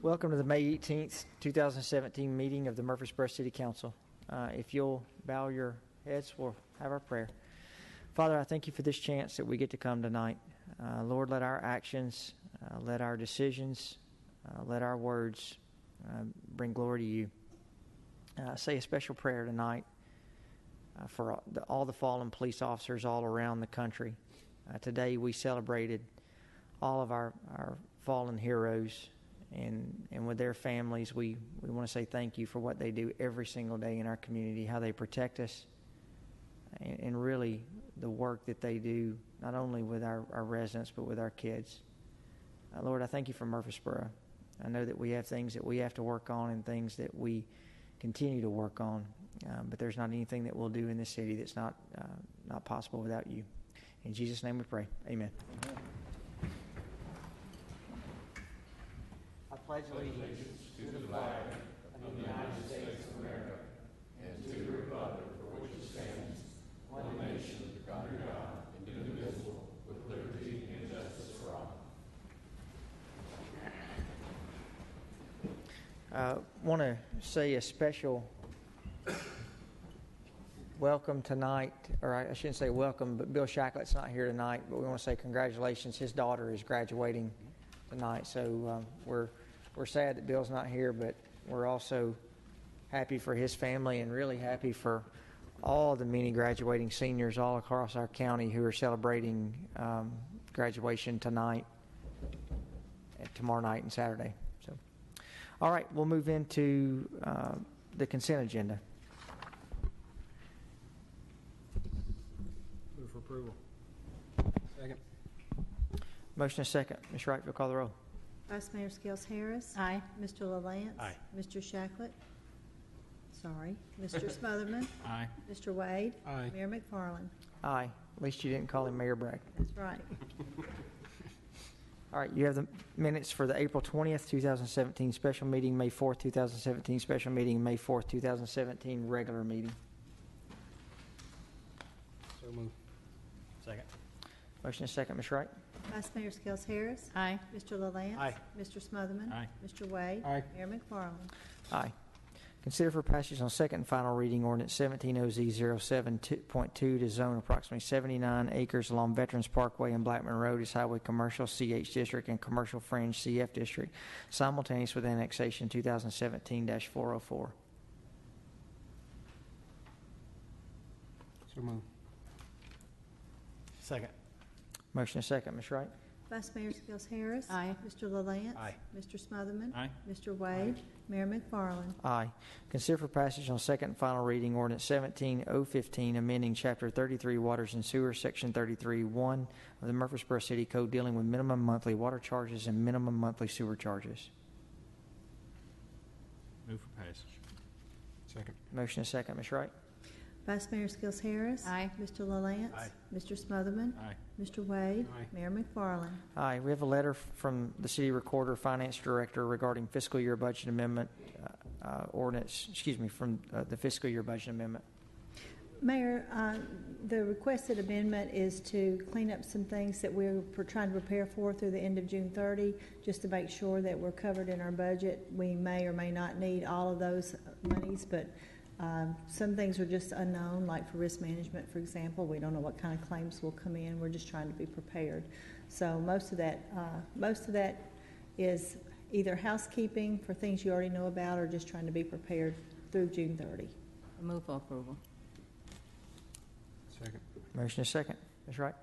Welcome to the May 18th, 2017 meeting of the Murfreesboro City Council. If you'll bow your heads, we'll have our prayer. Father, I thank you for this chance that we get to come tonight. Lord, let our actions, let our decisions, let our words bring glory to you. Say a special prayer tonight for all the fallen police officers all around the country. Today we celebrated all of our fallen heroes, and with their families, we want to say thank you for what they do every single day in our community, how they protect us, and really the work that they do, not only with our residents, but with our kids. Lord, I thank you for Murfreesboro. I know that we have things that we have to work on and things that we continue to work on, but there's not anything that we'll do in this city that's not possible without you. In Jesus' name we pray. Amen. I pledge allegiance to the flag of the United States of America and to the republic for which it stands, one nation, under God, indivisible, with liberty and justice for all. I want to say a special welcome tonight, or I shouldn't say welcome, but Bill Shacklett's not here tonight, but we want to say congratulations. His daughter is graduating tonight, so we're sad that Bill's not here, but we're also happy for his family and really happy for all the many graduating seniors all across our county who are celebrating graduation tonight, and tomorrow night, and Saturday. So, all right, we'll move into the consent agenda. Move for approval. Second. Motion is second. Ms. Wright, will call the roll. Vice Mayor Skels Harris. Aye. Mr. LaLance. Aye. Mr. Shacklett. Sorry. Mr. Smotherman. Aye. Mr. Wade. Aye. Mayor McFarland. Aye. At least you didn't call him Mayor Bragg. That's right. All right, you have the minutes for the April 20th, 2017 special meeting, May 4th, 2017 special meeting, May 4th, 2017 regular meeting. So move. Second. Motion is second. Ms. Wright? Vice Mayor Skels Harris. Aye. Mr. LaLance. Aye. Mr. Smotherman. Aye. Mr. Wade. Aye. Mayor McFarland. Aye. Consider for passage on second and final reading ordinance 17OZ07.2 to zone approximately 79 acres along Veterans Parkway and Blackman Road as Highway Commercial CH District and Commercial Fringe CF District, simultaneous with annexation 2017-404. So move. Second. Motion is second. Ms. Wright? Vice Mayor Skels Harris. Aye. Mr. LaLance. Aye. Mr. Smotherman. Aye. Mr. Wade. Mayor McFarland. Aye. Consider for passage on second and final reading ordinance 17-015, amending Chapter 33 Waters and Sewer, Section 33-1 of the Murfreesboro City Code, dealing with minimum monthly water charges and minimum monthly sewer charges. Move for passage. Second. Motion is second. Ms. Wright? Vice Mayor Skels Harris. Aye. Mr. LaLance. Aye. Mr. Smotherman. Aye. Mr. Wade. Aye. Mayor McFarland. Aye. We have a letter from the City Recorder, Finance Director regarding fiscal year budget amendment ordinance, from the fiscal year budget amendment. Mayor, the requested amendment is to clean up some things that we're trying to prepare for through the end of June 30, just to make sure that we're covered in our budget. We may or may not need all of those monies, but some things are just unknown, like for risk management, for example. We don't know what kind of claims will come in. We're just trying to be prepared. So most of that is either housekeeping for things you already know about, or just trying to be prepared through June 30. Move for approval. Second. Motion is second. Ms. Wright?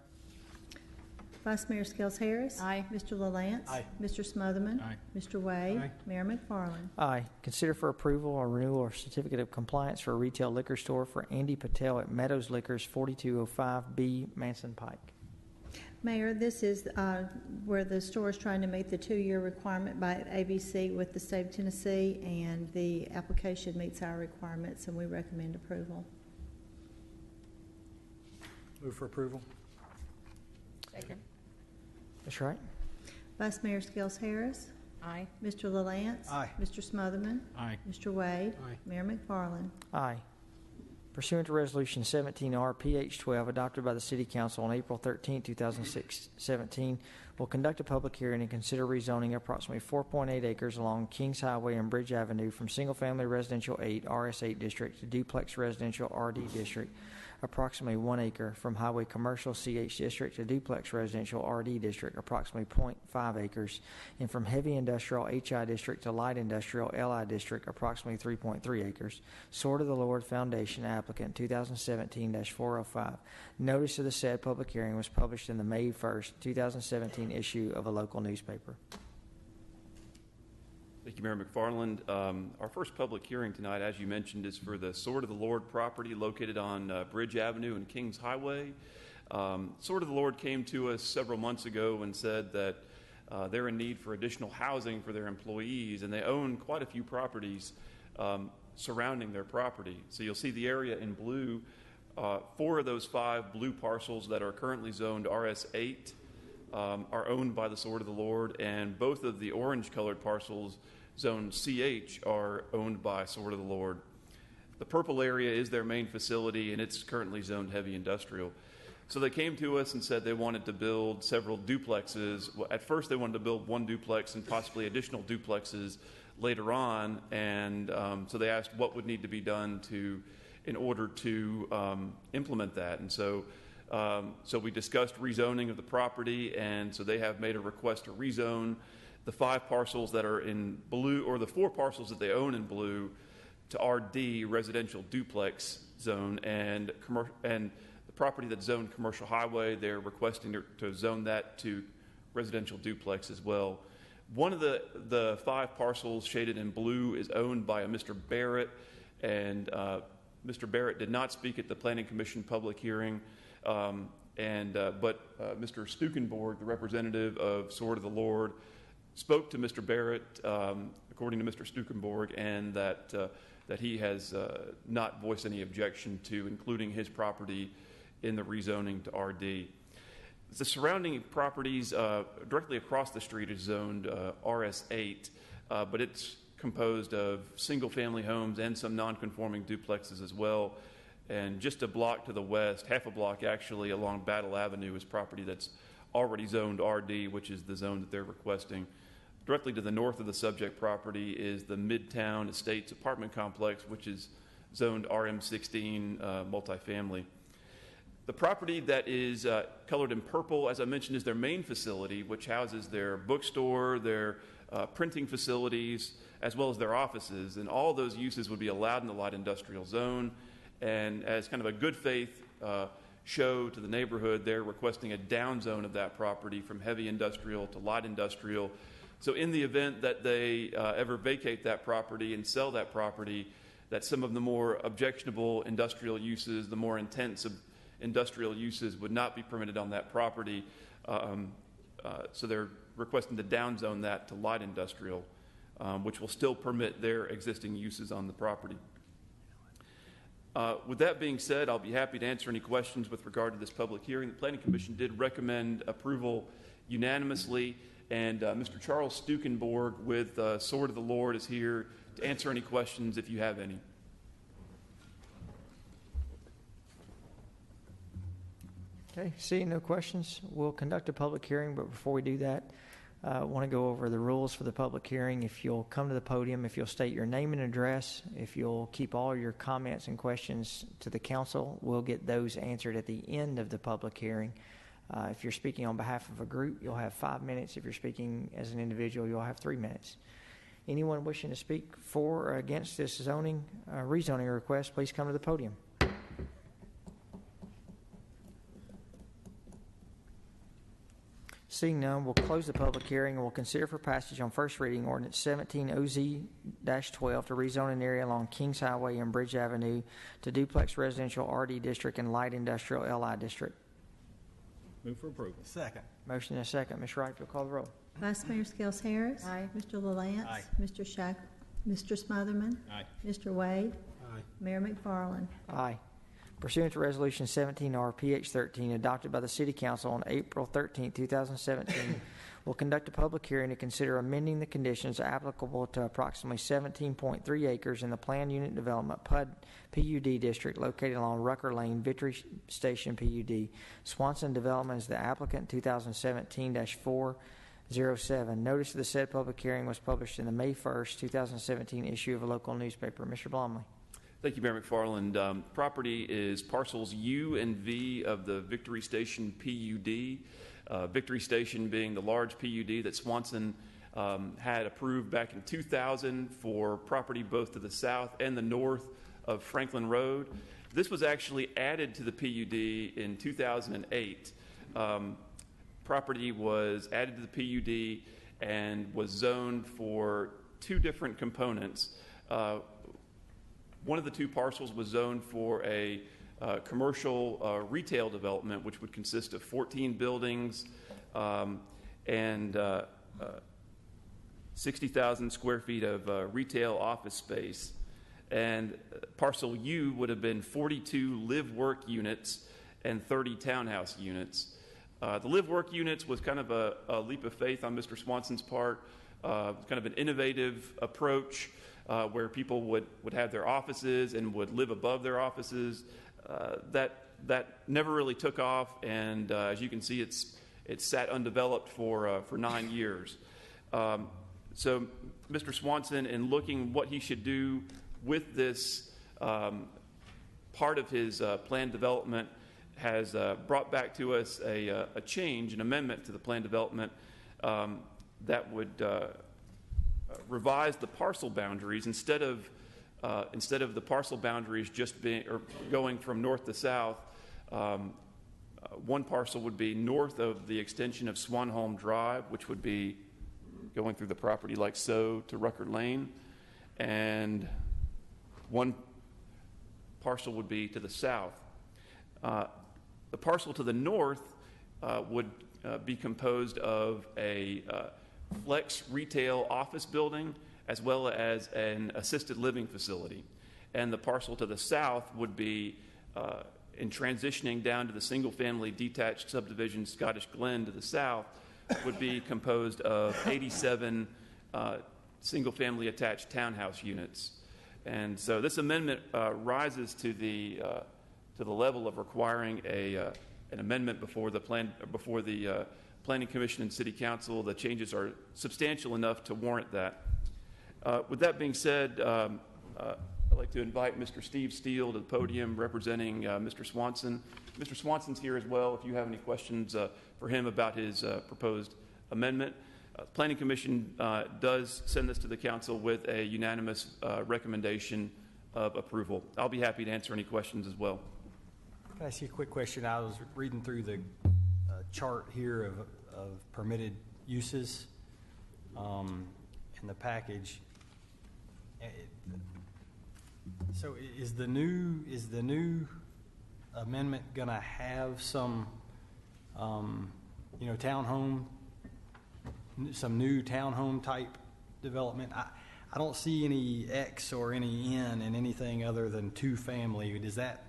Vice Mayor Skels Harris. Aye. Mr. LaLance. Aye. Mr. Smotherman. Aye. Mr. Wade. Aye. Mayor McFarland. Aye. Consider for approval or renewal or certificate of compliance for a retail liquor store for Andy Patel at Meadows Liquors, 4205B Manson Pike. Mayor, this is where the store is trying to meet the 2-year requirement by ABC with the state of Tennessee, and the application meets our requirements, and we recommend approval. Move for approval. Second. Ms. Wright? Vice Mayor Skels Harris. Aye. Mr. LaLance. Aye. Mr. Smotherman. Aye. Mr. Wade. Aye. Mayor McFarland. Aye. Pursuant to Resolution 17R-PH12 adopted by the City Council on April 13, 2017, will conduct a public hearing and consider rezoning approximately 4.8 acres along Kings Highway and Bridge Avenue from Single Family Residential 8 RS8 District to Duplex Residential RD District, approximately 1 acre from Highway Commercial CH District to Duplex Residential RD District, approximately 0.5 acres, and from Heavy Industrial HI District to Light Industrial LI District, approximately 3.3 acres. Sword of the Lord Foundation applicant 2017-405. Notice of the said public hearing was published in the May 1st, 2017 issue of a local newspaper. Thank you, Mayor McFarland. Our first public hearing tonight, as you mentioned, is for the Sword of the Lord property located on Bridge Avenue and Kings Highway. Sword of the Lord came to us several months ago and said that they're in need for additional housing for their employees, and they own quite a few properties surrounding their property. So you'll see the area in blue. 4 of those 5 blue parcels that are currently zoned RS8 are owned by the Sword of the Lord, and both of the orange-colored parcels zoned CH are owned by Sword of the Lord. The purple area is their main facility, and it's currently zoned heavy industrial. So they came to us and said they wanted to build several duplexes. Well, at first they wanted to build 1 duplex and possibly additional duplexes later on, and so they asked what would need to be done in order to implement that. And so we discussed rezoning of the property, and so they have made a request to rezone the 5 parcels that are in blue, or the 4 parcels that they own in blue, to RD, residential duplex zone, and the property that's zoned commercial highway, they're requesting to zone that to residential duplex as well. One of the 5 parcels shaded in blue is owned by a Mr. Barrett, and Mr. Barrett did not speak at the Planning Commission public hearing. But Mr. Stukenborg, the representative of Sword of the Lord, spoke to Mr. Barrett, according to Mr. Stukenborg, and that he has not voiced any objection to including his property in the rezoning to RD. The surrounding properties directly across the street is zoned RS8, but it's composed of single-family homes and some non-conforming duplexes as well. And just a block to the west, half a block actually, along Battle Avenue is property that's already zoned RD, which is the zone that they're requesting. Directly to the north of the subject property is the Midtown Estates apartment complex, which is zoned RM16 multifamily. The property that is colored in purple, as I mentioned, is their main facility, which houses their bookstore, their printing facilities, as well as their offices. And all those uses would be allowed in the light industrial zone. And as kind of a good faith show to the neighborhood, they're requesting a down zone of that property from heavy industrial to light industrial. So in the event that they ever vacate that property and sell that property, that some of the more objectionable industrial uses, the more intense industrial uses would not be permitted on that property. So they're requesting to down zone that to light industrial, which will still permit their existing uses on the property. With that being said, I'll be happy to answer any questions with regard to this public hearing. The Planning Commission did recommend approval unanimously, and Mr. Charles Stukenborg with Sword of the Lord is here to answer any questions if you have any. Okay, seeing no questions, we'll conduct a public hearing, but before we do that, I want to go over the rules for the public hearing. If you'll come to the podium, if you'll state your name and address, if you'll keep all your comments and questions to the council, we'll get those answered at the end of the public hearing. If you're speaking on behalf of a group, you'll have 5 minutes. If you're speaking as an individual, you'll have 3 minutes. Anyone wishing to speak for or against this rezoning request, please come to the podium. Seeing none, we'll close the public hearing and we'll consider for passage on first reading ordinance 17-OZ-12 to rezone an area along Kings Highway and Bridge Avenue to duplex residential RD district and light industrial LI district. Move for approval. Second. Motion and a second. Ms. Wright, will call the roll. Vice Mayor Skels Harris. Aye. Mr. LaLance. Aye. Mr. Mr. Smotherman. Aye. Mr. Wade. Aye. Mayor McFarland. Aye. Pursuant to Resolution 17R-PH13 adopted by the City Council on April 13, 2017, will conduct a public hearing to consider amending the conditions applicable to approximately 17.3 acres in the Planned Unit Development PUD district located along Rucker Lane, Victory Station PUD. Swanson Development is the applicant. 2017-407. Notice of the said public hearing was published in the May 1st, 2017 issue of a local newspaper. Mr. Blomley. Thank you, Mayor McFarland. Property is parcels U and V of the Victory Station PUD. Victory Station being the large PUD that Swanson had approved back in 2000 for property both to the south and the north of Franklin Road. This was actually added to the PUD in 2008. Property was added to the PUD and was zoned for two different components. One of the two parcels was zoned for a commercial retail development, which would consist of 14 buildings and 60,000 square feet of retail office space. And parcel U would have been 42 live-work units and 30 townhouse units. The live-work units was kind of a leap of faith on Mr. Swanson's part, kind of an innovative approach. Where people would have their offices and would live above their offices. That never really took off, and as you can see, it's sat undeveloped for 9 years. So Mr. Swanson, in looking what he should do with this part of his planned development, has brought back to us a change, an amendment to the planned development that would revise the parcel boundaries. Instead of the parcel boundaries just being or going from north to south, one parcel would be north of the extension of Swanholm Drive, which would be going through the property like so to Rucker Lane, and one parcel would be to the south. The parcel to the north would be composed of a flex retail office building as well as an assisted living facility. And the parcel to the south would be, in transitioning down to the single-family detached subdivision Scottish Glen to the south, would be composed of 87 single-family attached townhouse units. And so this amendment rises to the level of requiring an amendment before the Planning Commission and City Council. The changes are substantial enough to warrant that. With that being said, I'd like to invite Mr. Steve Steele to the podium representing Mr. Swanson. Mr. Swanson's here as well if you have any questions for him about his proposed amendment. Planning Commission does send this to the council with a unanimous recommendation of approval. I'll be happy to answer any questions as well. Can I ask you a quick question? I was reading through the chart here of permitted uses in the package. So is the new amendment going to have some some new townhome type development? I don't see any X or any N in anything other than two family. Does that?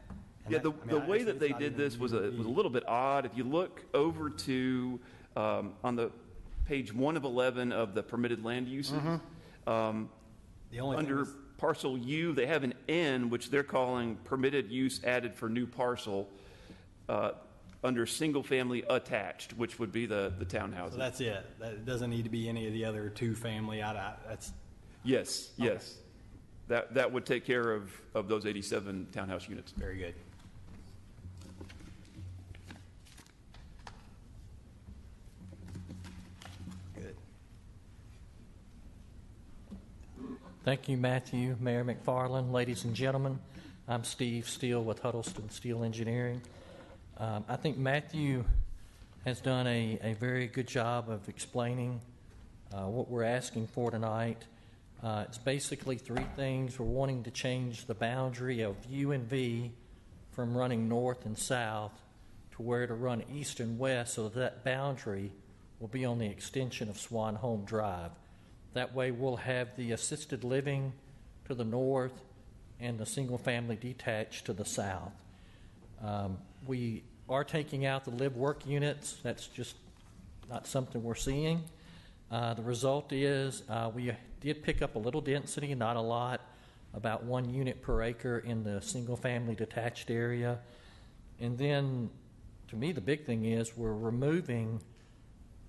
Yeah, the way that they did this was a little bit odd. If you look over to on the page 1 of 11 of the permitted land uses, the only under parcel U, they have an N, which they're calling permitted use added for new parcel, under single family attached, which would be the townhouses. So that's it. That doesn't need to be any of the other two family. That's yes, yes. That would take care of those 87 townhouse units. Very good. Good. Thank you, Matthew, Mayor McFarland, ladies and gentlemen. I'm Steve Steele with Huddleston Steel Engineering. I think Matthew has done a very good job of explaining what we're asking for tonight. It's basically three things. We're wanting to change the boundary of U and V from running north and south to where to run east and west, so that boundary will be on the extension of Swanholm Drive. That way we'll have the assisted living to the north and the single-family detached to the south. We are taking out the live-work units. That's just not something we're seeing. The result is we did pick up a little density, not a lot, about 1 unit per acre in the single-family detached area. And then, to me, the big thing is we're removing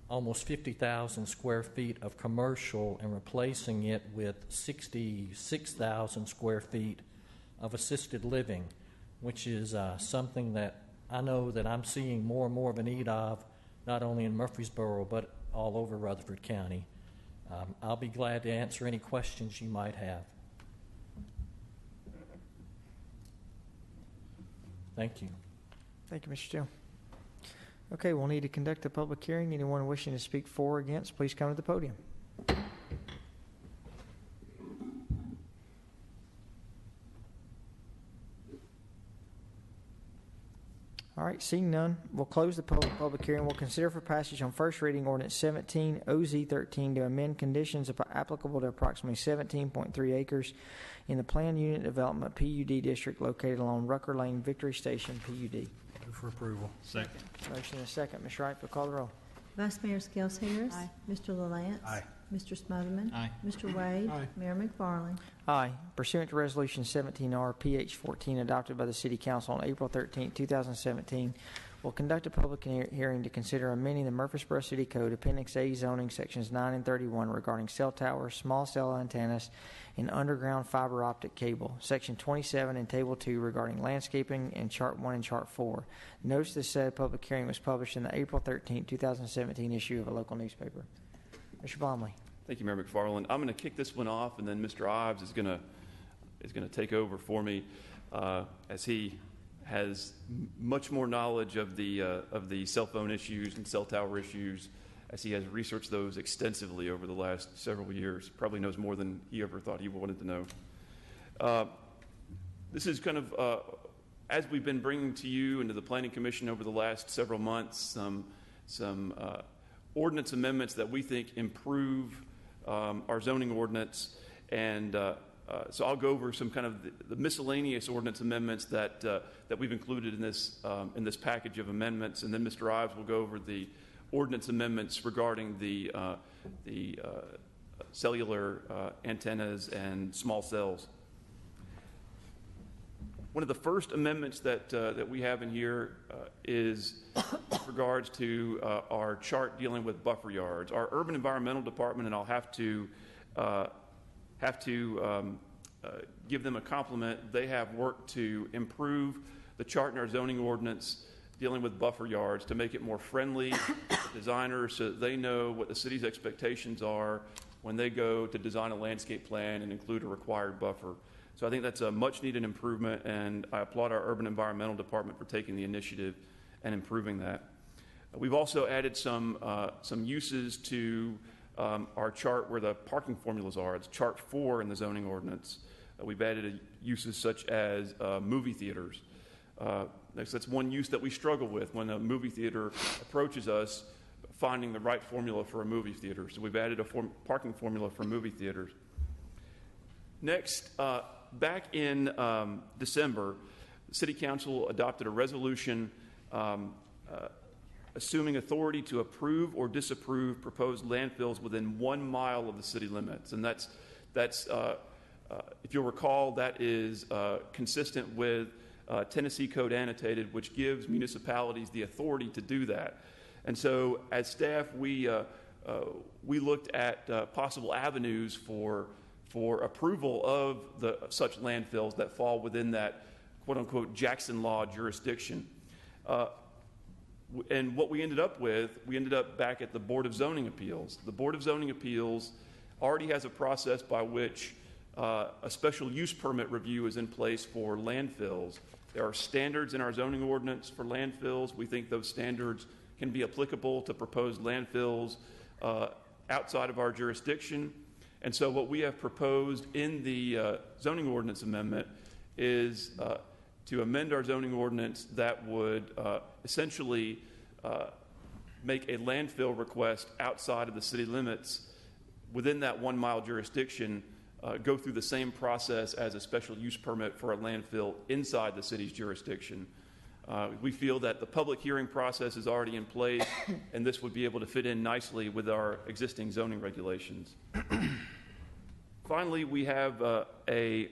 almost 50,000 square feet of commercial and replacing it with 66,000 square feet of assisted living, which is something that I know that I'm seeing more and more of a need of, not only in Murfreesboro, but all over Rutherford County. I'll be glad to answer any questions you might have. Thank you. Thank you, Mr. Steele. Okay, we'll need to conduct a public hearing. Anyone wishing to speak for or against, please come to the podium. All right, seeing none, we'll close the public hearing. We'll consider for passage on first reading ordinance 17 OZ13 to amend conditions applicable to approximately 17.3 acres in the planned unit development PUD district located along Rucker Lane Victory Station PUD. Move for approval. Second. Motion and a second. Ms. Wright, will call the roll. Vice Mayor Skels Harris. Aye. Mr. LaLance. Aye. Mr. Smotherman. Aye. Mr. Wade. Aye. Mayor McFarland. Aye. Pursuant to Resolution 17R PH14 adopted by the City Council on April 13, 2017, we'll conduct a public hearing to consider amending the Murfreesboro City Code Appendix A zoning sections 9 and 31 regarding cell towers, small cell antennas, and underground fiber optic cable. Section 27 and Table 2 regarding landscaping and Chart 1 and Chart 4. Notice this said public hearing was published in the April 13, 2017 issue of a local newspaper. Mr. Blomley. Thank you, Mayor McFarland. I'm going to kick this one off, and then Mr. Ives is going to take over for me, as he has much more knowledge of the cell phone issues and cell tower issues, as he has researched those extensively over the last several years. Probably knows more than he ever thought he wanted to know. This is kind of, as we've been bringing to you and to the Planning Commission over the last several months, some ordinance amendments that we think improve our zoning ordinance. And so I'll go over some kind of the miscellaneous ordinance amendments that we've included in this package of amendments, and then Mr. Ives will go over the ordinance amendments regarding the cellular antennas and small cells. One of the first amendments that we have in here is with regards to our chart dealing with buffer yards. Our Urban Environmental Department, and I'll have to give them a compliment. They have worked to improve the chart in our zoning ordinance dealing with buffer yards to make it more friendly to designers so that they know what the city's expectations are when they go to design a landscape plan and include a required buffer. So I think that's a much needed improvement, and I applaud our Urban Environmental Department for taking the initiative and improving that. We've also added some uses to our chart where the parking formulas are. It's Chart 4 in the zoning ordinance. We've added uses such as movie theaters. That's one use that we struggle with when a movie theater approaches us, finding the right formula for a movie theater. So we've added a parking formula for movie theaters. Next, back in December, the City Council adopted a resolution assuming authority to approve or disapprove proposed landfills within 1 mile of the city limits. And that's if you'll recall, that is consistent with Tennessee Code Annotated, which gives municipalities the authority to do that. And so as staff, we looked at possible avenues for approval of such landfills that fall within that quote-unquote Jackson Law jurisdiction. And what we ended up back at the Board of Zoning Appeals. The Board of Zoning Appeals already has a process by which a special use permit review is in place for landfills. There are standards in our zoning ordinance for landfills. We think those standards can be applicable to proposed landfills outside of our jurisdiction. And so what we have proposed in the zoning ordinance amendment is to amend our zoning ordinance that would essentially make a landfill request outside of the city limits within that 1 mile jurisdiction go through the same process as a special use permit for a landfill inside the city's jurisdiction. We feel that the public hearing process is already in place, and this would be able to fit in nicely with our existing zoning regulations. Finally, we have a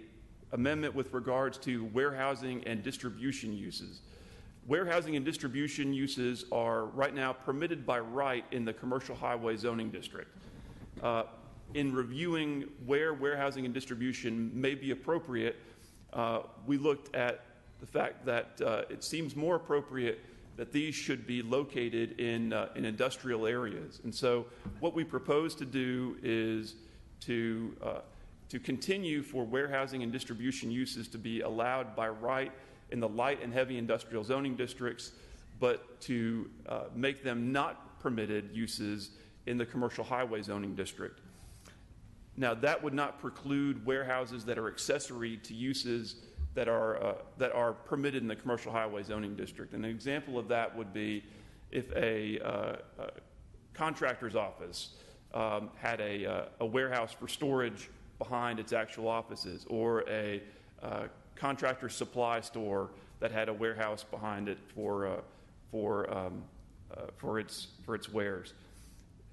amendment with regards to warehousing and distribution uses. Warehousing and distribution uses are right now permitted by right in the commercial highway zoning district. In reviewing where warehousing and distribution may be appropriate, we looked at the fact that it seems more appropriate that these should be located in industrial areas. And so what we propose to do is to continue for warehousing and distribution uses to be allowed by right in the light and heavy industrial zoning districts, but to make them not permitted uses in the commercial highway zoning district. Now, that would not preclude warehouses that are accessory to uses that are permitted in the commercial highway zoning district. An example of that would be if a contractor's office had a warehouse for storage behind its actual offices, or a contractor supply store that had a warehouse behind it for its wares.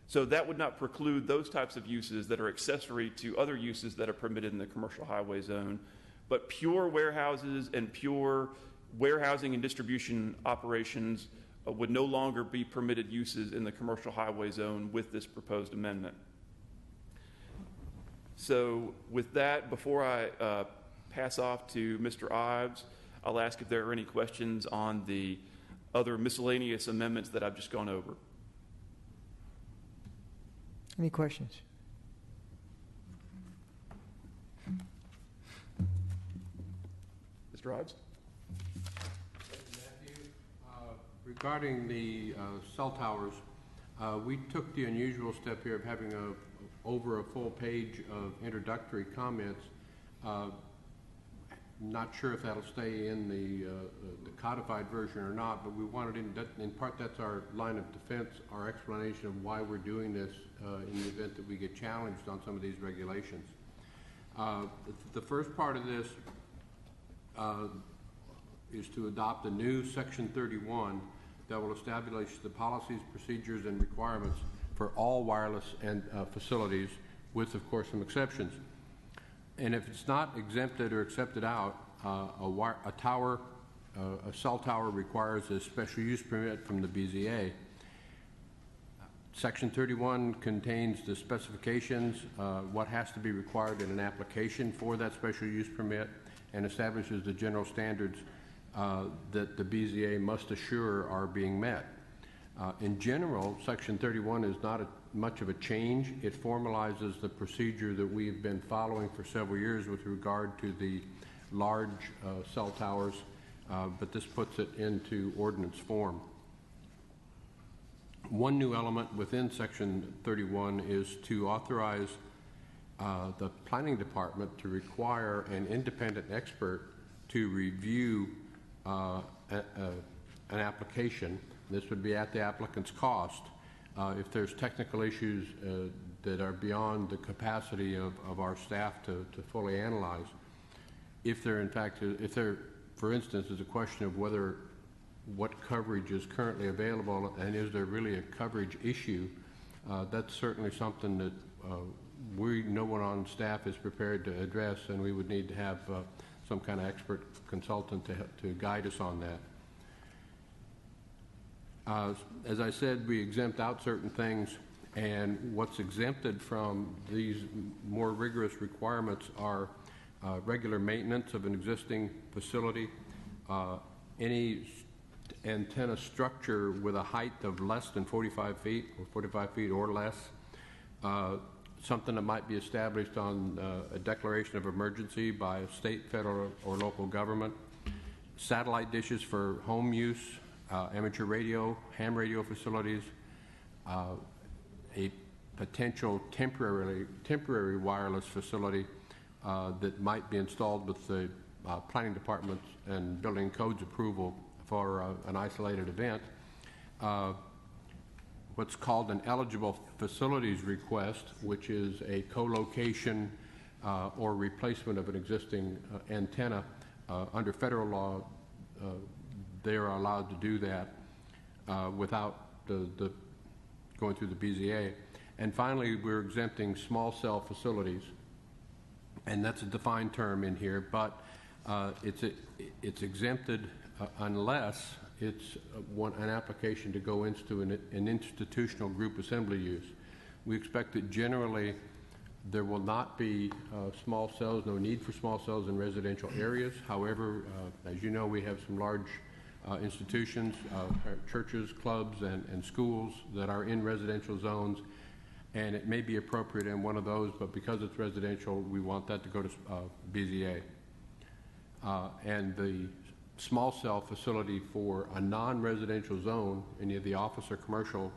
So that would not preclude those types of uses that are accessory to other uses that are permitted in the commercial highway zone. But pure warehouses and pure warehousing and distribution operations would no longer be permitted uses in the commercial highway zone with this proposed amendment. So with that, before I pass off to Mr. Ives, I'll ask if there are any questions on the other miscellaneous amendments that I've just gone over. Any questions? Mr. Ives? Matthew, regarding the cell towers, we took the unusual step here of having over a full page of introductory comments. Not sure if that'll stay in the codified version or not, but we wanted, in part, that's our line of defense, our explanation of why we're doing this in the event that we get challenged on some of these regulations. The first part of this is to adopt a new Section 31 that will establish the policies, procedures, and requirements for all wireless and facilities, with, of course, some exceptions. And if it's not exempted or accepted out, a cell tower requires a special use permit from the BZA. Section 31 contains the specifications, what has to be required in an application for that special use permit, and establishes the general standards that the BZA must assure are being met. In general, Section 31 is not much of a change. It formalizes the procedure that we've been following for several years with regard to the large cell towers, but this puts it into ordinance form. One new element within Section 31 is to authorize the planning department to require an independent expert to review an application. This would be at the applicant's cost if there's technical issues that are beyond the capacity of our staff to fully analyze. If there, in fact, for instance, is a question of what coverage is currently available and is there really a coverage issue, that's certainly something that no one on staff is prepared to address, and we would need to have some kind of expert consultant to guide us on that. As I said, we exempt out certain things, and what's exempted from these more rigorous requirements are regular maintenance of an existing facility, any antenna structure with a height of less than 45 feet or 45 feet or less, something that might be established on a declaration of emergency by a state, federal, or local government, satellite dishes for home use, amateur radio, ham radio facilities, a potential temporary wireless facility that might be installed with the planning department and building codes approval for an isolated event. What's called an eligible facilities request, which is a co-location or replacement of an existing antenna. Under federal law, they are allowed to do that without the going through the BZA. And finally, we're exempting small cell facilities, and that's a defined term in here, but it's exempted unless it's an application to go into an institutional group assembly use. We expect that generally there will not be small cells, no need for small cells in residential areas. However, as you know, we have some large institutions, churches, clubs, and schools that are in residential zones, and it may be appropriate in one of those, but because it's residential, we want that to go to BZA. And the small cell facility for a non-residential zone, any of the office or commercial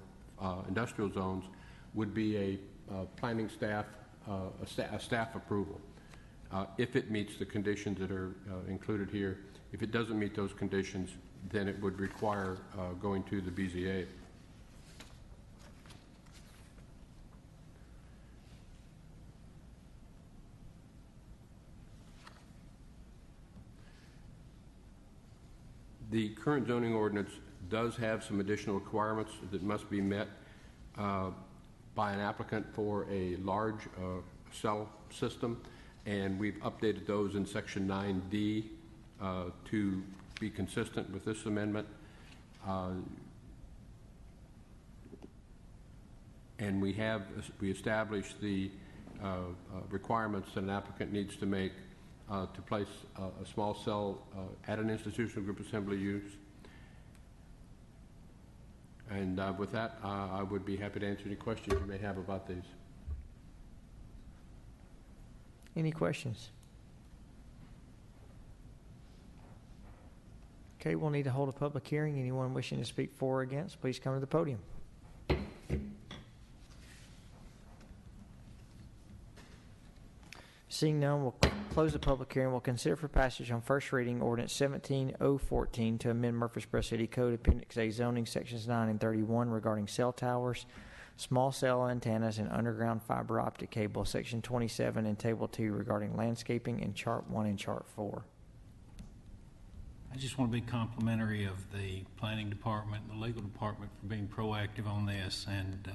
industrial zones, would be a planning staff, a staff approval, if it meets the conditions that are included here. If it doesn't meet those conditions, then it would require going to the BZA. The current zoning ordinance does have some additional requirements that must be met by an applicant for a large cell system, and we've updated those in Section 9D to be consistent with this amendment. And we established the requirements that an applicant needs to make to place a small cell at an institutional group assembly use. And with that, I would be happy to answer any questions you may have about these. Any questions? Okay, we'll need to hold a public hearing. Anyone wishing to speak for or against, please come to the podium. Seeing none, we'll close the public hearing. We'll consider for passage on first reading ordinance 17-014 to amend Murfreesboro City Code Appendix A zoning sections 9 and 31 regarding cell towers, small cell antennas, and underground fiber optic cable, section 27 and table 2 regarding landscaping, and chart 1 and chart 4. I just want to be complimentary of the planning department and the legal department for being proactive on this and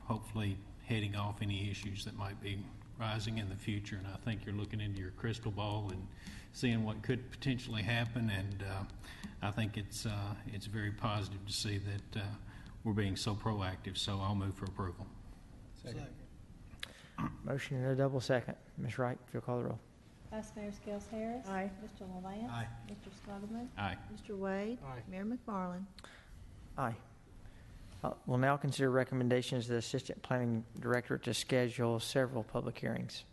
hopefully heading off any issues that might be rising in the future. And I think you're looking into your crystal ball and seeing what could potentially happen. And I think it's very positive to see that we're being so proactive. So I'll move for approval. Second. Motion and a double second. Ms. Wright, if you'll call the roll. Vice Mayor Skels Harris. Aye. Mr. LaLance. Aye. Mr. Smotherman. Aye. Mr. Wade. Aye. Mayor McFarland. Aye. We'll now consider recommendations of the Assistant Planning Director to schedule several public hearings.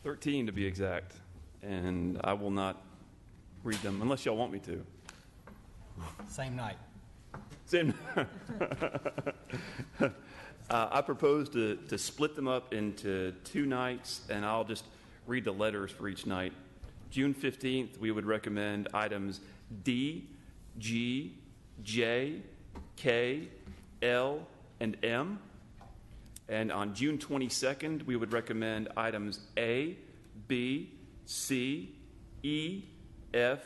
13 to be exact, and I will not read them unless y'all want me to. Same night. Same. I propose to split them up into 2 nights, and I'll just read the letters for each night. June 15th, we would recommend items D, G, J, K, L, and M. And on June 22nd, we would recommend items A, B, C, E, F,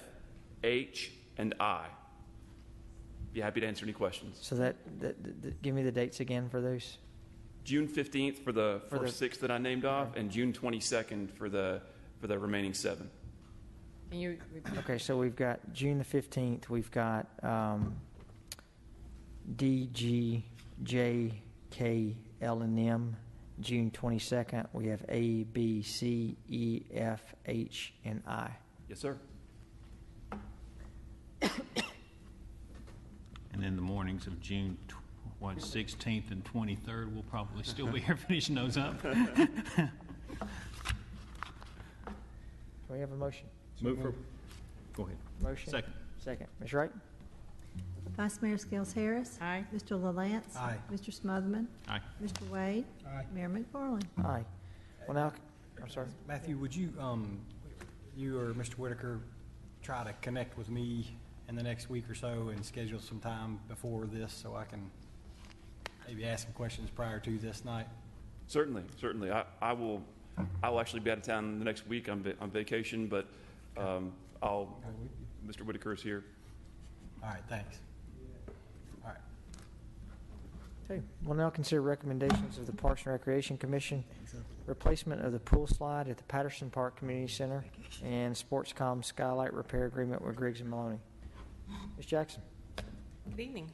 H, and I. Be happy to answer any questions. So give me the dates again for those. June 15th for the first 6 that I named off, and June 22nd for the remaining 7. Can you repeat? Okay, so we've got June the 15th, we've got D, G, J, K, L, and M. June 22nd, we have A, B, C, E, F, H, and I. Yes, sir. And then the mornings of June 16th and 23rd, we'll probably still be here finishing those up. Do we have a motion? Move for. Go ahead. Motion? Second. Second. Ms. Wright? Vice Mayor Skels Harris. Aye. Mr. LaLance. Aye. Mr. Smotherman. Aye. Mr. Wade. Aye. Mayor McFarland. Aye. Well, now, I'm sorry. Matthew, would you, you or Mr. Whitaker try to connect with me in the next week or so and schedule some time before this so I can maybe ask some questions prior to this night? Certainly. I will I'll actually be out of town the next week on vacation, but Mr. Whitaker is here. All right, thanks. All right. Okay, we'll now consider recommendations of the Parks and Recreation Commission, replacement of the pool slide at the Patterson Park Community Center, and Sportscom skylight repair agreement with Griggs and Maloney. Ms. Jackson. Good evening.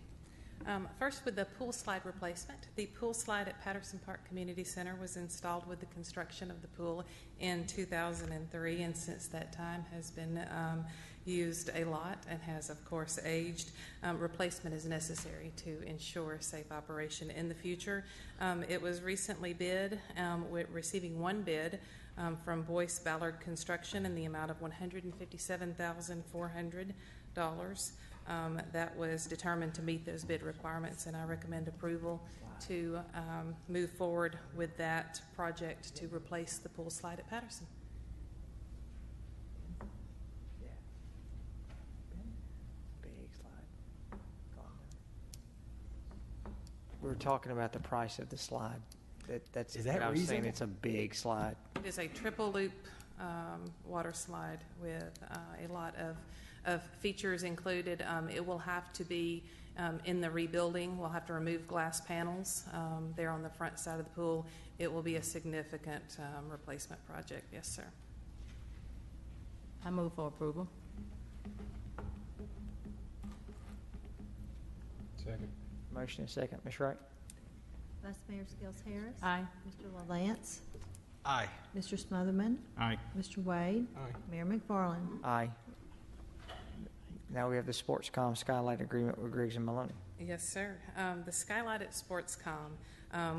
First, with the pool slide replacement. The pool slide at Patterson Park Community Center was installed with the construction of the pool in 2003, and since that time has been used a lot and has, of course, aged. Replacement is necessary to ensure safe operation in the future. It was recently bid, receiving one bid from Boyce Ballard Construction in the amount of $157,400. That was determined to meet those bid requirements, and I recommend approval to move forward with that project to replace the pool slide at Patterson. Big slide. We were talking about the price of the slide. That's Is that what I was saying. reasonable? It's a big slide. It is a triple loop water slide with a lot of features included. It will have to be in the rebuilding. We'll have to remove glass panels there on the front side of the pool. It will be a significant replacement project. Yes, sir. I move for approval. Second. Motion and second. Ms. Wright? Vice Mayor Skels Harris. Aye. Mr. LaLance. Aye. Mr. Smotherman. Aye. Mr. Wade. Aye. Mayor McFarland. Aye. Now we have the Sportscom skylight agreement with Griggs and Maloney. Yes, sir. The skylight at Sportscom,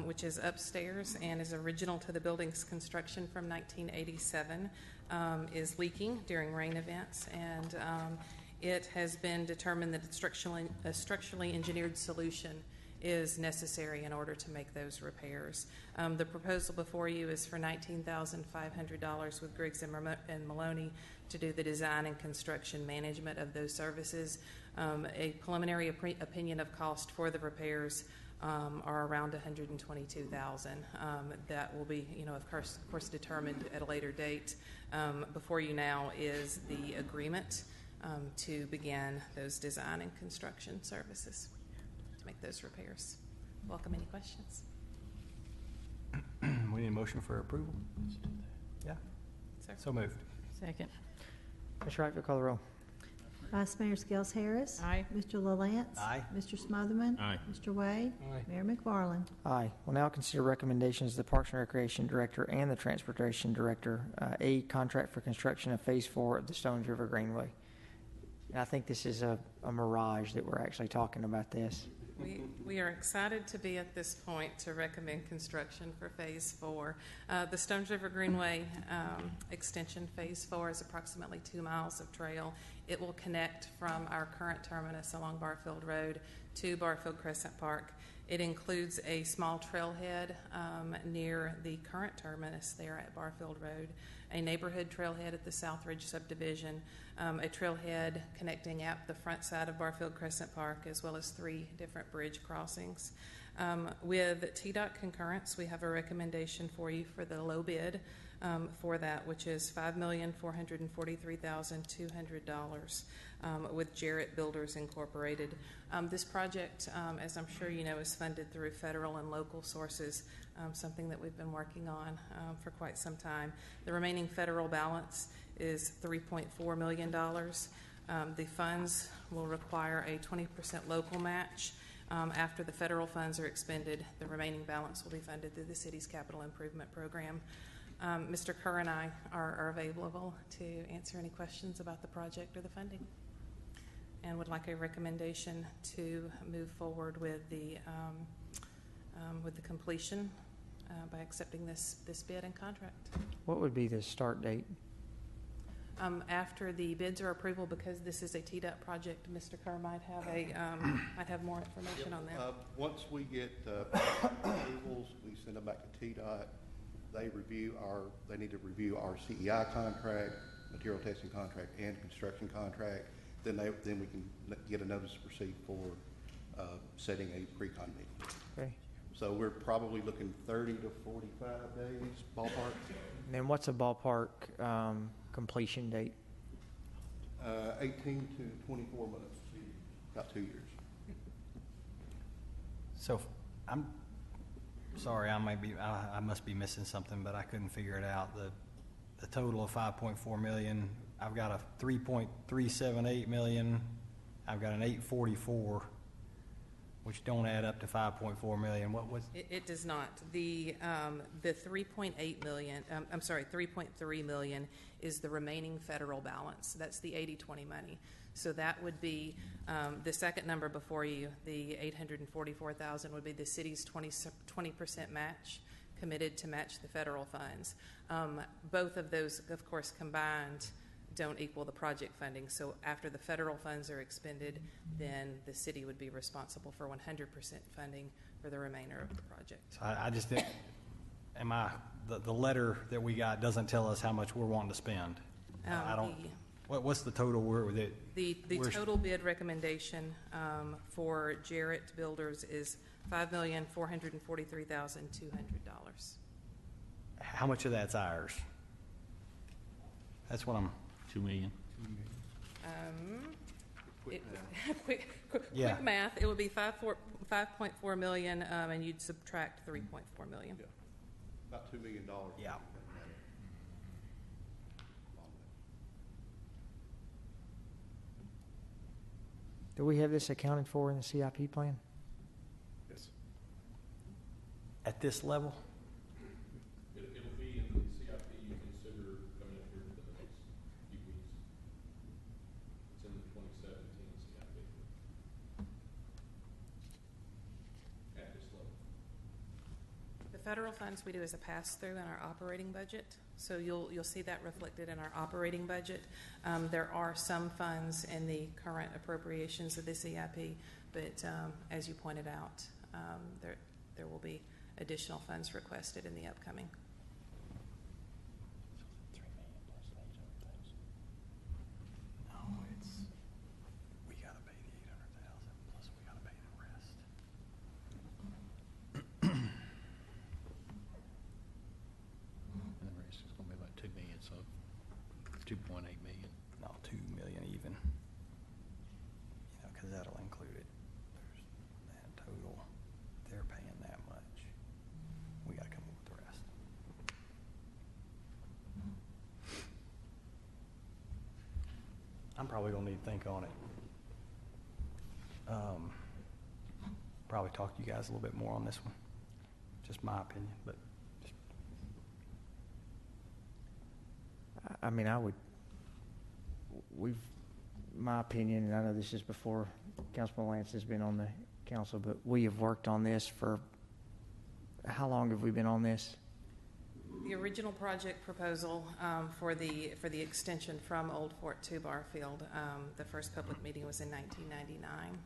which is upstairs and is original to the building's construction from 1987, is leaking during rain events, and it has been determined that a structurally engineered solution is necessary in order to make those repairs. The proposal before you is for $19,500 with Griggs and Maloney to do the design and construction management of those services. A preliminary opinion of cost for the repairs are around $122,000. That will be, of course, determined at a later date. Before you now is the agreement to begin those design and construction services to make those repairs. Welcome any questions. We need a motion for approval? Yeah. Sir. So moved. Second. Ms. Wright, will call the roll. Vice Mayor Skels Harris. Aye. Mr. LaLance. Aye. Mr. Smotherman. Aye. Mr. Wade. Aye. Mayor McFarland. Aye. We'll now consider recommendations of the Parks and Recreation Director and the Transportation Director. A, contract for construction of Phase 4 of the Stones River Greenway. And I think this is a mirage that we're actually talking about this. We are excited to be at this point to recommend construction for Phase 4. The Stones River Greenway extension, Phase 4, is approximately 2 miles of trail. It will connect from our current terminus along Barfield Road to Barfield Crescent Park. It includes a small trailhead near the current terminus there at Barfield Road, a neighborhood trailhead at the Southridge subdivision, a trailhead connecting at the front side of Barfield Crescent Park, as well as 3 different bridge crossings. With TDOT concurrence, we have a recommendation for you for the low bid for that, which is $5,443,200 with Jarrett Builders Incorporated. This project, as I'm sure you know, is funded through federal and local sources, something that we've been working on for quite some time. The remaining federal balance is $3.4 million. The funds will require a 20% local match. After the federal funds are expended, the remaining balance will be funded through the city's capital improvement program. Mr. Kerr and I are available to answer any questions about the project or the funding, and would like a recommendation to move forward with the completion by accepting this bid and contract. What would be the start date? After the bids are approval, because this is a TDOT project, Mr. Kerr might have more information on that. Once we get approvals, we send them back to TDOT. They need to review our CEI contract, material testing contract, and construction contract. Then we can get a notice to proceed for setting a pre-con meeting. Okay. So we're probably looking 30 to 45 days ballpark. And then what's a ballpark completion date? 18 to 24 months, about 2 years. So I'm sorry, I must be missing something, but I couldn't figure it out. The total of 5.4 million, I've got a 3.378 million, I've got an 844, which don't add up to 5.4 million. What was? It does not. The 3.8 million, I'm sorry, 3.3 million is the remaining federal balance. That's the 80/20 money. So that would be the second number before you, the 844,000 would be the city's 20% match, committed to match the federal funds. Both of those, of course, combined don't equal the project funding. So after the federal funds are expended, then the city would be responsible for 100% funding for the remainder of the project. So I just didn't, the letter that we got doesn't tell us how much we're wanting to spend. I don't, what's the total The total bid recommendation for Jarrett Builders is $5,443,200. how much of that's ours? That's what I'm, $2 million. Quick Yeah. math, it would be 5.4 million, and you'd subtract 3.4 million. Yeah. About $2 million. Yeah. Do we have this accounted for in the CIP plan? Yes. at this level? It'll be in the CIP you consider coming up here for the next few weeks. It's in the 2017 CIP. At this level. The federal funds we do as a pass-through in our operating budget, so you'll see that reflected in our operating budget. There are some funds in the current appropriations of the CIP, but as you pointed out, there will be additional funds requested in the upcoming. No, we gotta pay the 800,000 plus we gotta pay the rest. And the rest is gonna be about $2 million, so 2.8 million. No, 2 million even. You know, cause that'll include it. There's that total, they're paying that much. We gotta come up with the rest. I'm probably gonna need to think on it. Probably talk to you guys a little bit more on this one. Just my opinion, but just I mean, my opinion, and I know this is before Councilman Lance has been on the council, but we have worked on this for, how long have we been on this? The original project proposal for the extension from Old Fort to Barfield, the first public meeting was in 1999.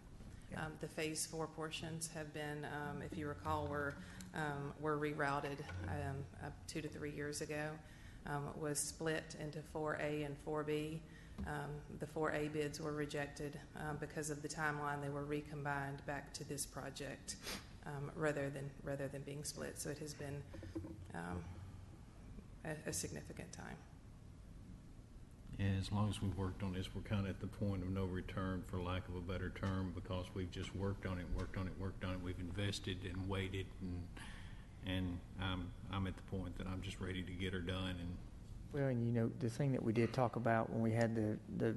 Yeah. The Phase 4 portions have been, if you recall, were rerouted 2 to 3 years ago. Was split into 4A and 4B. The 4A bids were rejected because of the timeline. They were recombined back to this project rather than being split. So it has been a significant time. Yeah, as long as we've worked on this, we're kind of at the point of no return, for lack of a better term, because we've just worked on it. We've invested and waited, and I'm at the point that I'm just ready to get her done. And Well, and you know, the thing that we did talk about when we had a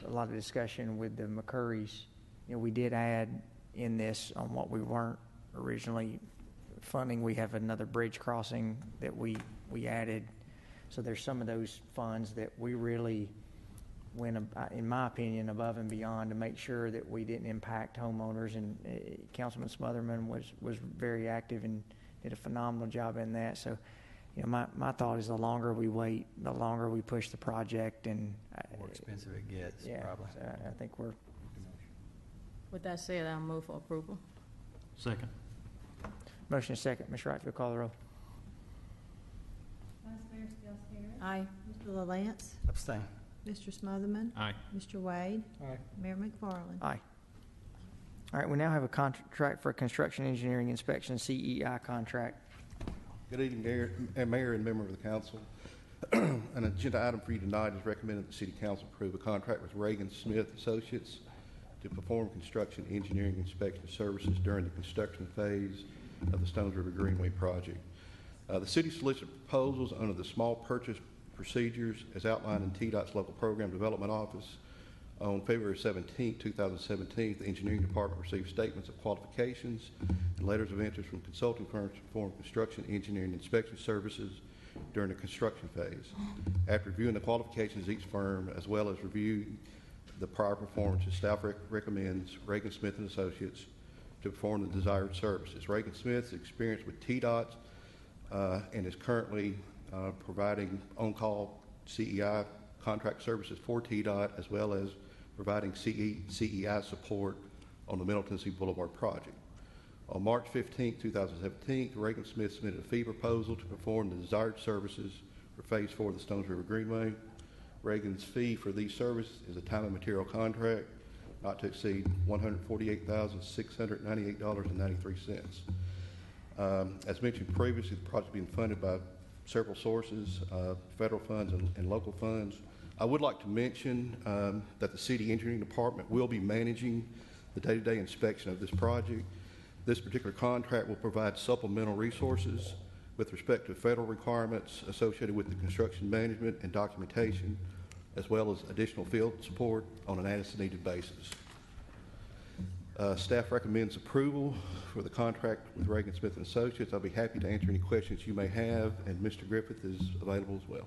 lot of discussion with the McCurrys, you know, we did add in this on what we weren't originally funding. We have another bridge crossing that we added. So there's some of those funds that we really went, in my opinion, above and beyond to make sure that we didn't impact homeowners. And Councilman Smotherman was very active and did a phenomenal job in that. So, you know, my thought is the longer we wait, the longer we push the project, and The more expensive it gets, yeah, probably. so I think we're. With that said, I'll move for approval. second. Motion is second. Ms. Wright, if you'll call the roll. Vice Mayor Skels Harris. Aye. Mr. LaLance. Abstain. Mr. Smotherman. Aye. Mr. Wade. Aye. Mayor McFarland. Aye. All right, we now have a contract for a construction engineering inspection CEI contract. Good evening, Mayor and member of the council. An agenda item for you tonight is recommended that the City Council approve a contract with Reagan Smith Associates to perform construction engineering inspection services during the construction phase of the Stones River Greenway project. The city solicited proposals under the small purchase procedures as outlined in TDOT's local program development office. On February 17, 2017, the engineering department received statements of qualifications and letters of interest from consulting firms to perform construction engineering inspection services during the construction phase. After reviewing the qualifications of each firm, as well as reviewing the prior performances, staff recommends Reagan Smith and Associates to perform the desired services. Reagan Smith is experienced with TDOT and is currently providing on-call CEI contract services for TDOT, as well as providing CEI support on the Middle Tennessee Boulevard project. On March 15, 2017, Reagan Smith submitted a fee proposal to perform the desired services for Phase 4 of the Stones River Greenway. Reagan's fee for these services is a time and material contract not to exceed $148,698.93. As mentioned previously, the project is being funded by several sources, federal funds and local funds. I would like to mention that the City Engineering Department will be managing the day-to-day inspection of this project. This particular contract will provide supplemental resources with respect to federal requirements associated with the construction management and documentation, as well as additional field support on an as-needed basis. Staff recommends approval for the contract with Reagan Smith & Associates. I'll be happy to answer any questions you may have, and Mr. Griffith is available as well.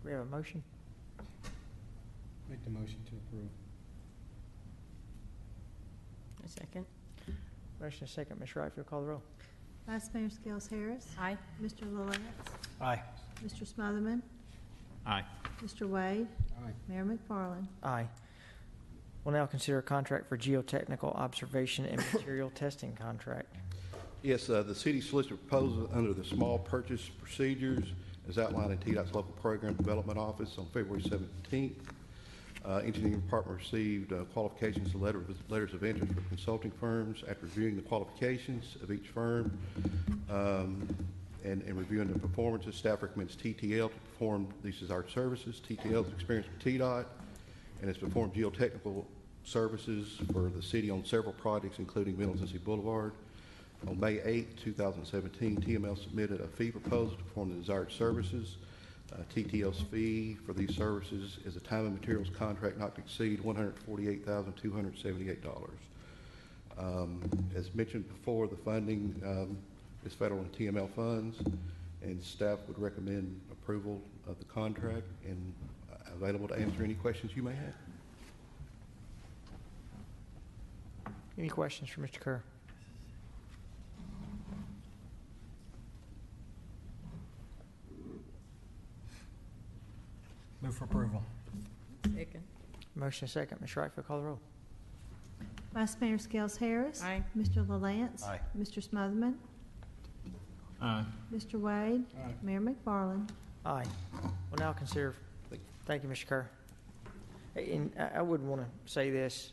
We have a motion. Make the motion to approve. A second. Motion is second. Ms. Wright, if you'll call the roll. Vice Mayor Skels Harris. Aye. Mr. LaLance. Aye. Mr. Smotherman. Aye. Mr. Wade. Aye. Mayor McFarland. Aye. We'll now consider a contract for geotechnical observation and material testing contract. Yes, the city solicited proposals under the small purchase procedures as outlined in TDOT's local program development office on February 17th. Engineering department received qualifications and letters of interest from consulting firms. After reviewing the qualifications of each firm and reviewing the performances, staff recommends TTL to perform these desired services. TTL is experienced with TDOT and has performed geotechnical services for the city on several projects, including Middle Tennessee Boulevard. On May 8, 2017, TML submitted a fee proposal to perform the desired services. TTL's fee for these services is a time and materials contract not to exceed $148,278. As mentioned before, the funding is federal and TML funds, and staff would recommend approval of the contract and available to answer any questions you may have. Any questions for Mr. Kerr? Move for approval. Second. Motion is second. Ms. Wright, if you'll call the roll. Vice Mayor Skels Harris. Aye. Mr. LaLance. Aye. Mr. Smotherman. Aye. Mr. Wade. Aye. Mayor McFarland. Aye. We'll now consider, thank you, Mr. Kerr. And I would want to say this,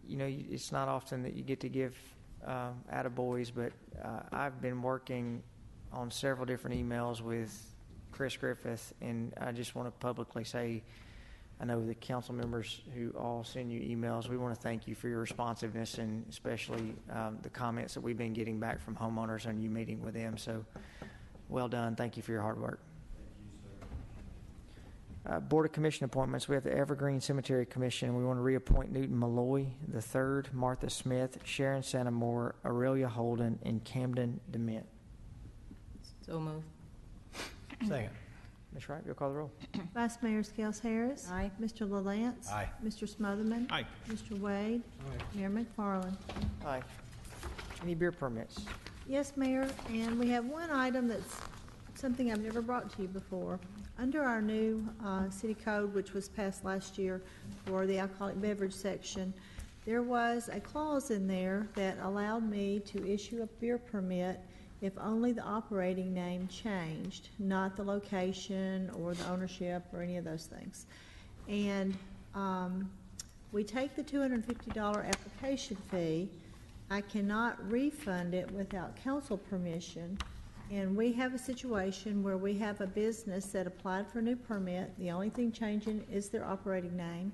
it's not often that you get to give attaboys, but I've been working on several different emails with Chris Griffith, and I just want to publicly say, I know the council members who all send you emails, we want to thank you for your responsiveness, and especially the comments that we've been getting back from homeowners and you meeting with them. So well done. Thank you for your hard work. Board of Commission appointments, we have the Evergreen Cemetery Commission. We want to reappoint Newton Malloy III, Martha Smith, Sharon Santamore, Aurelia Holden, and Camden DeMint. So move. Second. Ms. Wright, you'll call the roll. Vice Mayor Skels Harris. Aye. Mr. LaLance. Aye. Mr. Smotherman. Aye. Mr. Wade. Mayor McFarland. Aye. Any beer permits? Yes, Mayor, and we have one item that's something I've never brought to you before. Under our new city code, which was passed last year for the alcoholic beverage section, there was a clause in there that allowed me to issue a beer permit if only the operating name changed, not the location or the ownership or any of those things. And we take the $250 application fee. I cannot refund it without council permission. And we have a situation where we have a business that applied for a new permit. The only thing changing is their operating name.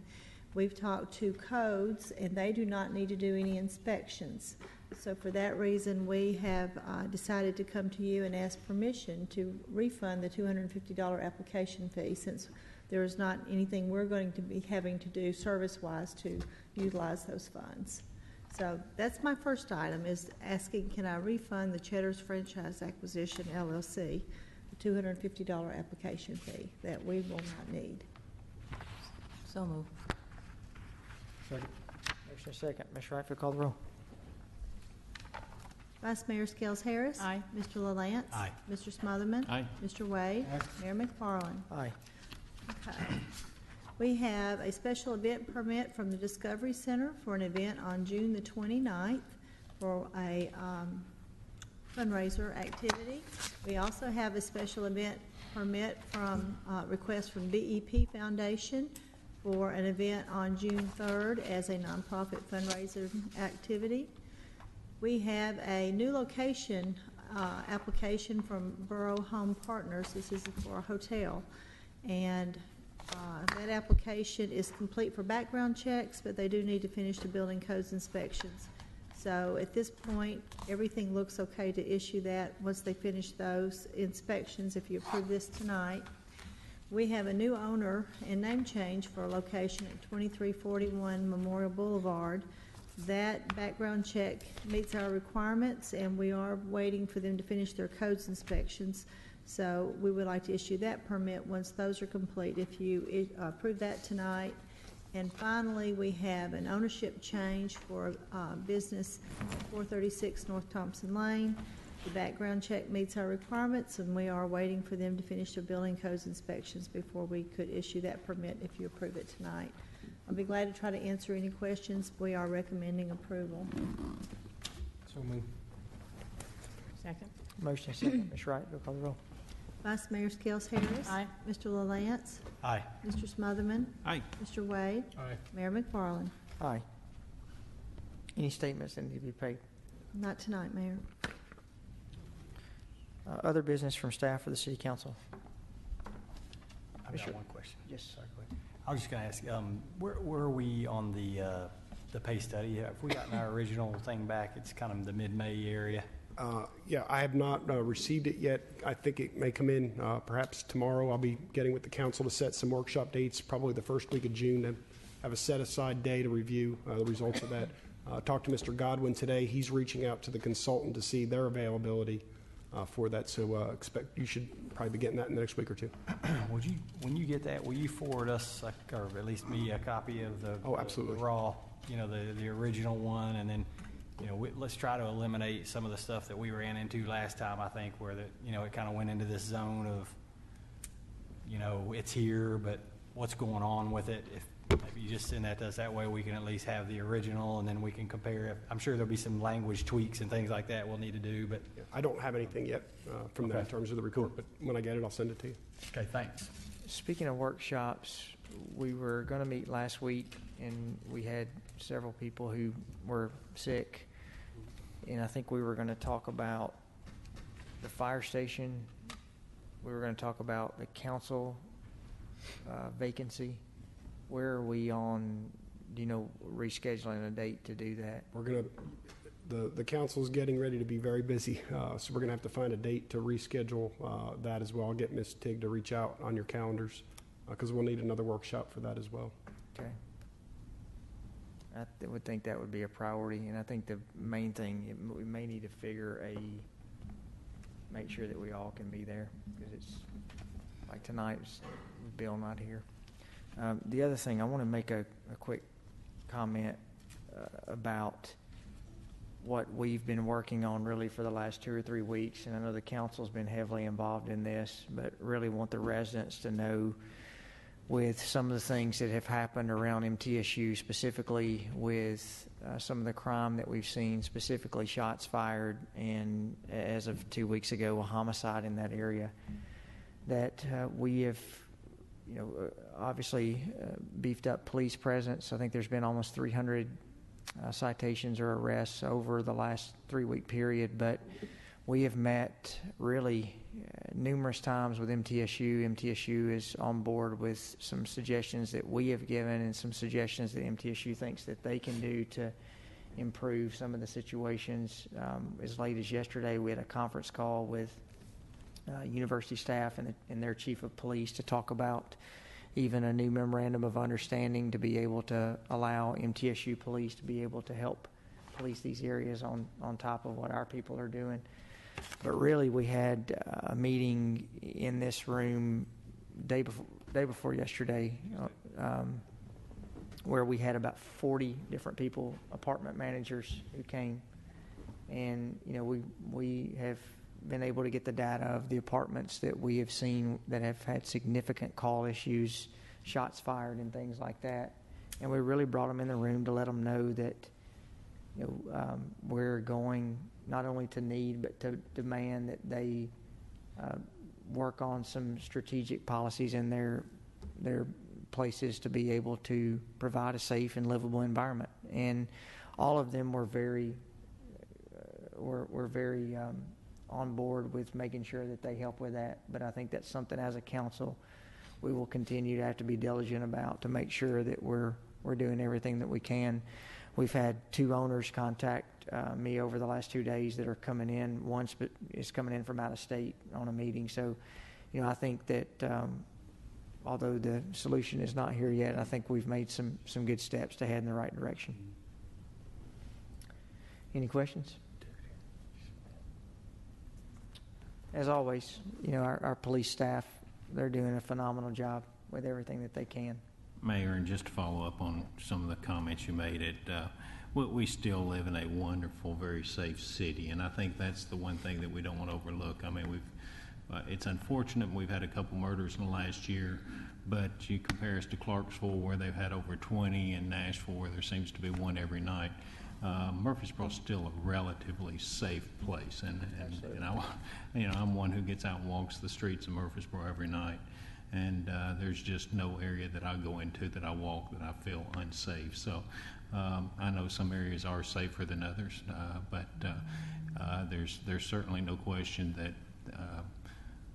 We've talked to codes, and they do not need to do any inspections. So for that reason, we have decided to come to you and ask permission to refund the $250 application fee, since there is not anything we're going to be having to do service-wise to utilize those funds. So that's my first item, is asking, can I refund the Cheddar's Franchise Acquisition LLC the $250 application fee that we will not need? So move. Motion and second. Ms. Wright, if you'll call the roll. Vice Mayor Skels Harris. Aye. Mr. LaLance. Aye. Mr. Smotherman. Aye. Mr. Wade. Mayor McFarland. Aye. Okay. We have a special event permit from the Discovery Center for an event on June the 29th for a fundraiser activity. We also have a special event permit from request from BEP Foundation for an event on June 3rd as a nonprofit fundraiser activity. We have a new location application from Borough Home Partners. This is for a hotel, and that application is complete for background checks, but they do need to finish the building codes inspections. So at this point, everything looks okay to issue that once they finish those inspections, if you approve this tonight. We have a new owner and name change for a location at 2341 Memorial Boulevard. That background check meets our requirements, and we are waiting for them to finish their codes inspections. So we would like to issue that permit once those are complete, if you approve that tonight. And finally, we have an ownership change for business at 436 North Thompson Lane. The background check meets our requirements, and we are waiting for them to finish their building codes inspections before we could issue that permit if you approve it tonight. I'll be glad to try to answer any questions. We are recommending approval. So move. Second. Motion and second. Ms. Wright, you'll call the roll. Vice Mayor Skels Harris. Aye. Mr. LaLance. Aye. Mr. Smotherman. Aye. Mr. Wade. Aye. Mayor McFarland. Aye. Any statements that need to be paid? Not tonight, Mayor. Other business from staff or the city council? I've Mr. got one question. Yes. Sorry, go ahead. I was just gonna ask, where are we on the pay study? Have we gotten our original thing back? It's kind of the mid-May area. Yeah, I have not received it yet. I think it may come in perhaps tomorrow. I'll be getting with the council to set some workshop dates, probably the first week of June, and have a set-aside day to review the results of that. Talked to Mr. Godwin today. He's reaching out to the consultant to see their availability for that, so expect you should probably be getting that in the next week or two. Would you, when you get that, will you forward us, or at least me, a copy of the Oh, absolutely. the raw, the original one, and then let's try to eliminate some of the stuff that we ran into last time, I think, where it kind of went into this zone of, it's here, but what's going on with it? If you just send that to us, that way we can at least have the original, and then we can compare it. I'm sure there'll be some language tweaks and things like that we'll need to do, but. Yeah, I don't have anything yet from that in Okay. terms of the report, but when I get it, I'll send it to you. Okay, thanks. Speaking of workshops, we were going to meet last week, and we had several people who were sick, and I think we were going to talk about the fire station. We were going to talk about the council vacancy. Where are we on, rescheduling a date to do that? We're going to, the council's getting ready to be very busy, so we're going to have to find a date to reschedule that as well. I'll get Ms. Tig to reach out on your calendars because we'll need another workshop for that as well. Okay. Would think that would be a priority, and I think the main thing, we may need to make sure that we all can be there, because it's like tonight, with Bill not here. The other thing, I want to make a quick comment about what we've been working on really for the last 2 or 3 weeks, and I know the council's been heavily involved in this, but really want the residents to know, with some of the things that have happened around MTSU, specifically with some of the crime that we've seen, specifically shots fired, and as of 2 weeks ago, a homicide in that area, that we have, obviously beefed up police presence. I think there's been almost 300 citations or arrests over the last 3-week period, but we have met really numerous times with MTSU. MTSU is on board with some suggestions that we have given and some suggestions that MTSU thinks that they can do to improve some of the situations. As late as yesterday, we had a conference call with university staff and their chief of police to talk about even a new memorandum of understanding to be able to allow MTSU police to be able to help police these areas on top of what our people are doing. But really, we had a meeting in this room day before yesterday, where we had about 40 different people, apartment managers, who came, and we have been able to get the data of the apartments that we have seen that have had significant call issues, shots fired, and things like that. And we really brought them in the room to let them know that we're going not only to need but to demand that they work on some strategic policies in their places to be able to provide a safe and livable environment. And all of them were very on board with making sure that they help with that. But I think that's something as a council we will continue to have to be diligent about, to make sure that we're doing everything that we can. We've had 2 owners contact me over the last 2 days that are coming in. One is coming in from out of state on a meeting. So, I think that although the solution is not here yet, I think we've made some good steps to head in the right direction. Any questions? As always, our police staff, they're doing a phenomenal job with everything that they can. Mayor, and just to follow up on some of the comments you made, we still live in a wonderful, very safe city, and I think that's the one thing that we don't want to overlook. I mean, it's unfortunate we've had a couple murders in the last year, but you compare us to Clarksville, where they've had over 20, and Nashville, where there seems to be one every night. Murfreesboro is still a relatively safe place, and I'm one who gets out and walks the streets of Murfreesboro every night. And there's just no area that I go into that I walk that I feel unsafe. So I know some areas are safer than others, but there's certainly no question that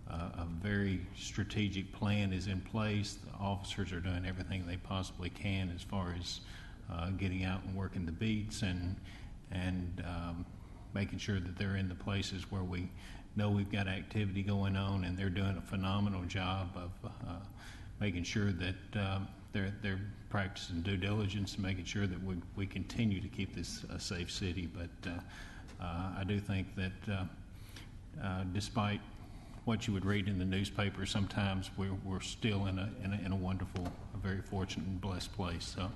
a very strategic plan is in place. The officers are doing everything they possibly can as far as getting out and working the beats and making sure that they're in the places where we know we've got activity going on, and they're doing a phenomenal job of making sure that they're practicing due diligence and making sure that we continue to keep this a safe city. But I do think that despite what you would read in the newspaper, sometimes we're still in a wonderful, a very fortunate and blessed place. So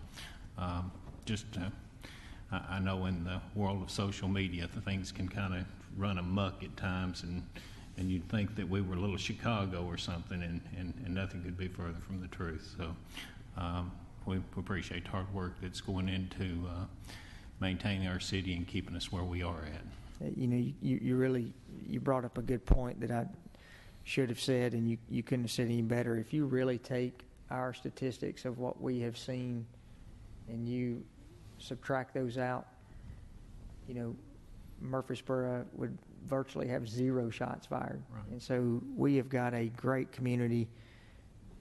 I know in the world of social media, the things can kind of run amok at times, and you'd think that we were a little Chicago or something, and nothing could be further from the truth. So we appreciate the hard work that's going into maintaining our city and keeping us where we are at. You brought up a good point that I should have said, and you couldn't have said any better. If you really take our statistics of what we have seen and you subtract those out, Murfreesboro would virtually have 0 shots fired. Right. And so we have got a great community.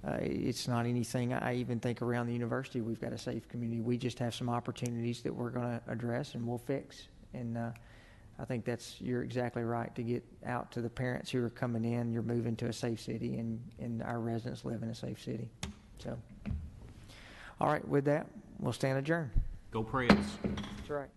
It's not anything, I even think around the university we've got a safe community. We just have some opportunities that we're going to address and we'll fix. And I think you're exactly right to get out to the parents who are coming in. You're moving to a safe city, and our residents live in a safe city. So, all right, with that, we'll stand adjourned. Go Preds. That's right.